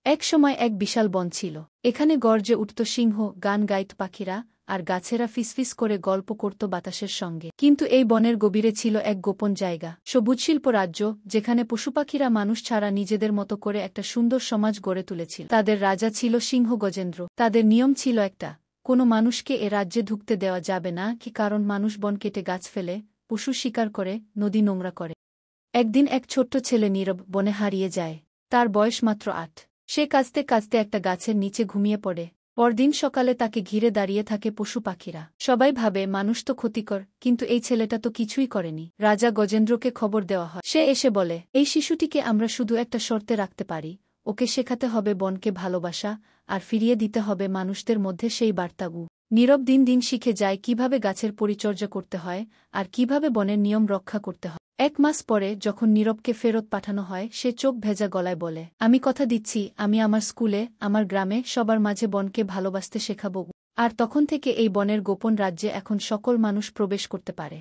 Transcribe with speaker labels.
Speaker 1: এক সময় এক বিশাল বন ছিল। এখানে গর্জে উঠত সিংহ, গান গাইত পাখিরা, আর গাছেরা ফিসফিস করে গল্প করত বাতাসের সঙ্গে। কিন্তু এই বনের গভীরে ছিল এক গোপন জায়গা, সবুজ শিল্প রাজ্য, যেখানে পশুপাখিরা মানুষ ছাড়া নিজেদের মতো করে একটা সুন্দর সমাজ গড়ে তুলেছিল। তাদের রাজা ছিল সিংহ গজেন্দ্র। তাদের নিয়ম ছিল একটা, কোনো মানুষকে এ রাজ্যে ঢুকতে দেওয়া যাবে না, কি কারণ মানুষ বন কেটে গাছ ফেলে, পশু শিকার করে, নদী নোংরা করে। একদিন এক ছোট্ট ছেলে নীরব বনে হারিয়ে যায়। তার বয়স মাত্র ৮। সে কাঁদতে কাঁদতে একটা গাছের নিচে ঘুমিয়ে পড়ে। পরদিন সকালে তাকে ঘিরে দাঁড়িয়ে থাকে পশু পাখিরা। সবাই ভাবে মানুষ তো ক্ষতিকর, কিন্তু এই ছেলেটা তো কিছুই করেনি। রাজা গজেন্দ্রকে খবর দেওয়া হয়। সে এসে বলে, এই শিশুটিকে আমরা শুধু একটা শর্তে রাখতে পারি, ওকে শেখাতে হবে বনকে ভালোবাসা, আর ফিরিয়ে দিতে হবে মানুষদের মধ্যে সেই বার্তাগু। নীরব দিন দিন শিখে যায় কিভাবে গাছের পরিচর্যা করতে হয়, আর কিভাবে বনের নিয়ম রক্ষা করতে হয়। ১ মাস পরে যখন নীরবকে ফেরত পাঠানো হয়, সে চোখ ভেজা গলায় বলে, আমি কথা দিচ্ছি, আমি আমার স্কুলে, আমার গ্রামে সবার মাঝে বনকে ভালোবাসতে শেখাবো। আর তখন থেকে এই বনের গোপন রাজ্যে এখন সকল মানুষ প্রবেশ করতে পারে।